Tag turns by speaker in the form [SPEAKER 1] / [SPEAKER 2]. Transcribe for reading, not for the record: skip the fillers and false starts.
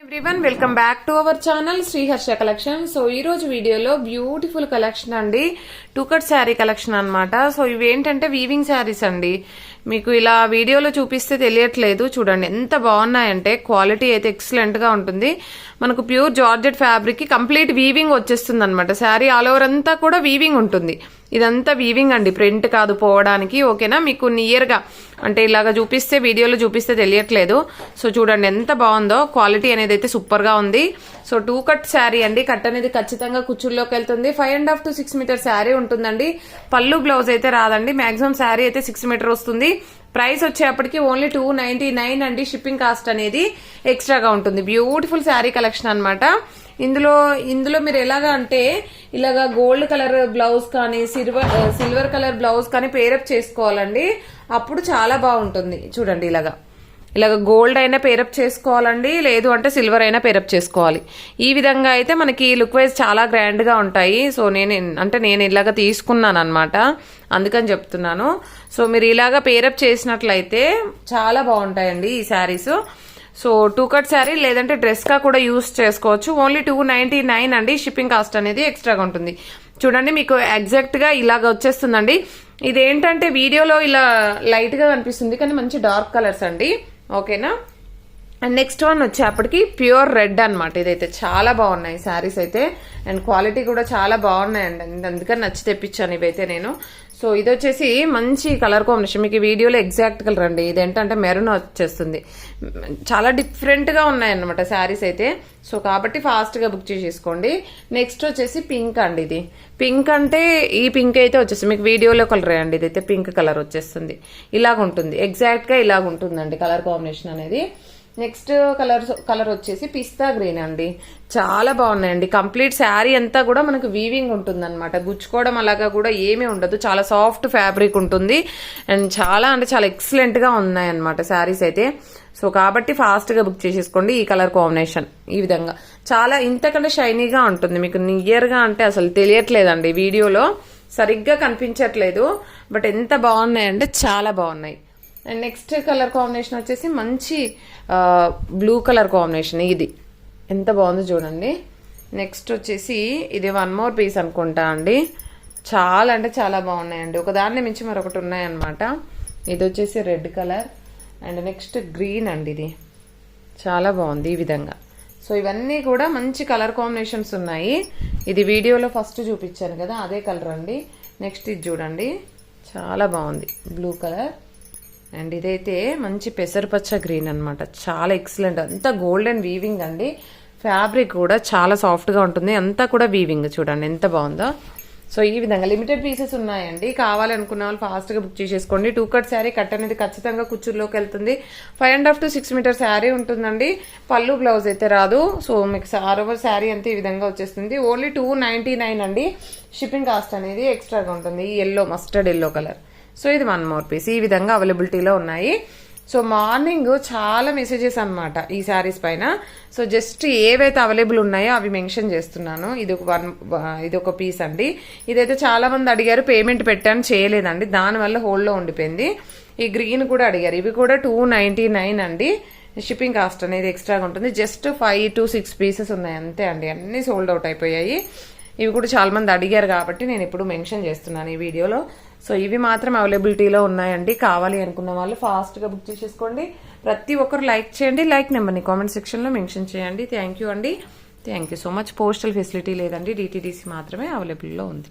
[SPEAKER 1] Everyone welcome back to our channel Sriharsha collection. So ఈ రోజు వీడియోలో బ్యూటిఫుల్ కలెక్షన్ అండి, టూ కట్ శారీ కలెక్షన్ అన్నమాట. సో ఇవి ఏంటంటే వీవింగ్ శారీస్ అండి. మీకు ఇలా వీడియోలో చూపిస్తే తెలియట్లేదు, చూడండి ఎంత బాగున్నాయంటే క్వాలిటీ అయితే ఎక్సలెంట్ గా ఉంటుంది. మనకు ప్యూర్ జార్జెట్ ఫ్యాబ్రిక్ కి కంప్లీట్ వీవింగ్ వచ్చేస్తుంది అనమాట. శారీ ఆల్ ఓవర్ అంతా కూడా వీవింగ్ ఉంటుంది. ఇదంతా వీవింగ్ అండి, ప్రింట్ కాదు పోవడానికి. ఓకేనా, మీకు నియర్ గా అంటే ఇలాగా చూపిస్తే వీడియోలో చూపిస్తే తెలియట్లేదు. సో చూడండి ఎంత బాగుందో, క్వాలిటీ అనేది అయితే సూపర్ గా ఉంది. సో టూ కట్ శారీ అండి, కట్ అనేది ఖచ్చితంగా కుచ్చుల్లోకి వెళ్తుంది. 5.5 to 6 మీటర్ శారీ ఉంటుందండి. పళ్ళు బ్లౌజ్ అయితే రాదండి, మాక్సిమం శారీ అయితే 6 మీటర్ వస్తుంది. ప్రైస్ వచ్చేప్పటికి ఓన్లీ 299 అండి. షిప్పింగ్ కాస్ట్ అనేది ఎక్స్ట్రాగా ఉంటుంది. బ్యూటిఫుల్ శారీ కలెక్షన్ అనమాట. ఇందులో మీరు ఎలాగా అంటే ఇలాగా గోల్డ్ కలర్ బ్లౌజ్ కానీ సిల్వర్ కలర్ బ్లౌజ్ కానీ పేరప్ చేసుకోవాలండి, అప్పుడు చాలా బాగుంటుంది. చూడండి ఇలాగ గోల్డ్ అయినా పేరప్ చేసుకోవాలండి, లేదు అంటే సిల్వర్ అయినా పేరప్ చేసుకోవాలి. ఈ విధంగా అయితే మనకి లుక్ వైజ్ చాలా గ్రాండ్ గా ఉంటాయి. సో నేను ఇలాగ తీసుకున్నాను అనమాట, అందుకని చెప్తున్నాను. సో మీరు ఇలాగ పేరప్ చేసినట్లయితే చాలా బాగుంటాయండి ఈ saris. So two cut sari లేదంటే డ్రెస్ గా కూడా యూస్ చేసుకోవచ్చు. ఓన్లీ 299 అండి. షిప్పింగ్ కాస్ట్ అనేది ఎక్స్ట్రాగా ఉంటుంది. చూడండి మీకు ఎగ్జాక్ట్ గా ఇలాగ వచ్చేస్తుందండి. ఇదేంటంటే వీడియోలో ఇలా లైట్ గా కనిపిస్తుంది కానీ మంచి డార్క్ కలర్స్ అండి. ఓకేనా, అండ్ నెక్స్ట్ వన్ వచ్చేప్పటికి ప్యూర్ రెడ్ అనమాట. ఇదైతే చాలా బాగున్నాయి శారీస్ అయితే, అండ్ క్వాలిటీ కూడా చాలా బాగున్నాయండి. అందుకని నచ్చి తెప్పించాను ఇవైతే నేను. సో ఇది వచ్చేసి మంచి కలర్ కాంబినేషన్, మీకు వీడియోలో ఎగ్జాక్ట్ కలర్ అండి. ఇదేంటంటే మెరూన్ వచ్చేస్తుంది. చాలా డిఫరెంట్ గా ఉన్నాయన్నమాట శారీస్ అయితే. సో కాబట్టి ఫాస్ట్ గా బుక్ చేసేసుకోండి. నెక్స్ట్ వచ్చేసి పింక్ అండి. ఇది పింక్ అంటే ఈ పింక్ అయితే వచ్చేసి మీకు వీడియోలో కలర్ అండి. ఇదైతే పింక్ కలర్ వచ్చేస్తుంది. ఇలాగ ఉంటుంది, ఎగ్జాక్ట్ గా ఇలాగ ఉంటుందండి కలర్ కాంబినేషన్ అనేది. నెక్స్ట్ కలర్ వచ్చేసి పిస్తా గ్రీన్ అండి. చాలా బాగున్నాయండి. కంప్లీట్ శారీ అంతా కూడా మనకు వీవింగ్ ఉంటుంది అనమాట. గుచ్చుకోవడం అలాగా కూడా ఏమీ ఉండదు. చాలా సాఫ్ట్ ఫ్యాబ్రిక్ ఉంటుంది అండ్ చాలా అంటే చాలా ఎక్సలెంట్ గా ఉన్నాయి అనమాట శారీస్ అయితే. సో కాబట్టి ఫాస్ట్ గా బుక్ చేసేసుకోండి. ఈ కలర్ కాంబినేషన్ ఈ విధంగా చాలా ఇంతకంటే షైనీగా ఉంటుంది. మీకు నియర్ గా అంటే అసలు తెలియట్లేదండి, వీడియోలో సరిగ్గా కనిపించట్లేదు, బట్ ఎంత బాగున్నాయంటే చాలా బాగున్నాయి. అండ్ నెక్స్ట్ కలర్ కాంబినేషన్ వచ్చేసి మంచి బ్లూ కలర్ కాంబినేషన్. ఇది ఎంత బాగుందో చూడండి. నెక్స్ట్ వచ్చేసి ఇది 1 more పీస్ అనుకుంటా అండి. చాలా అంటే చాలా బాగున్నాయండి, ఒకదాన్ని మించి మరొకటి ఉన్నాయన్నమాట. ఇది వచ్చేసి red colour and next green అండి. ఇది చాలా బాగుంది ఈ విధంగా. సో ఇవన్నీ కూడా మంచి కలర్ కాంబినేషన్స్ ఉన్నాయి. ఇది వీడియోలో ఫస్ట్ చూపించాను కదా, అదే కలర్ అండి. నెక్స్ట్ ఇది చూడండి, చాలా బాగుంది బ్లూ కలర్. అండ్ ఇదైతే మంచి పెసరపచ్చ గ్రీన్ అనమాట. చాలా ఎక్సలెంట్, అంతా గోల్డెన్ వీవింగ్ అండి. ఫ్యాబ్రిక్ కూడా చాలా సాఫ్ట్ గా ఉంటుంది, అంతా కూడా వీవింగ్. చూడండి ఎంత బాగుందో. సో ఈ విధంగా లిమిటెడ్ పీసెస్ ఉన్నాయండి. కావాలనుకున్న వాళ్ళు ఫాస్ట్ గా బుక్ చేసేసుకోండి. టూ కట్ శారీ, కట్ అనేది ఖచ్చితంగా కుచ్చుల్లోకి వెళ్తుంది. 5.5 to 6 మీటర్ శారీ ఉంటుందండి. పళ్ళు బ్లౌజ్ అయితే రాదు. సో మీకు ఆల్ ఓవర్ శారీ అంతా ఈ విధంగా వచ్చేస్తుంది. ఓన్లీ 299 అండి. షిప్పింగ్ కాస్ట్ అనేది ఎక్స్ట్రాగా ఉంటుంది. ఈ yellow, mustard yellow colour. So ఇది 1 more పీస్. ఈ విధంగా అవైలబిలిటీలో ఉన్నాయి. సో మార్నింగ్ చాలా మెసేజెస్ అనమాట ఈ శారీస్ పైన. సో జస్ట్ ఏవైతే అవైలబుల్ ఉన్నాయో అవి మెన్షన్ చేస్తున్నాను. ఇది ఒక పీస్ అండి. ఇదైతే చాలా మంది అడిగారు, పేమెంట్ పెట్టాను చేయలేదండి, దానివల్ల హోల్డ్లో ఉండిపోయింది. ఈ గ్రీన్ కూడా అడిగారు, ఇవి కూడా 299 అండి. షిప్పింగ్ కాస్ట్ అనేది ఎక్స్ట్రాగా ఉంటుంది. జస్ట్ 5 to 6 పీసెస్ ఉన్నాయి అంతే అండి, అన్ని సోల్డ్ అవుట్ అయిపోయాయి. ఇవి కూడా చాలా మంది అడిగారు కాబట్టి నేను ఇప్పుడు మెన్షన్ చేస్తున్నాను ఈ వీడియోలో. సో ఇవి మాత్రం అవైలబిలిటీలో ఉన్నాయండి. కావాలి అనుకున్న వాళ్ళు ఫాస్ట్ గా బుక్ చేసేసుకోండి. ప్రతి ఒక్కరు లైక్ చేయండి. లైక్ నెంబర్ని కామెంట్ సెక్షన్ లో మెన్షన్ చేయండి. థ్యాంక్ యూ అండి, thank you so much. Postal facility లేదండి, DTDC మాత్రమే అవైలబుల్లో ఉంది.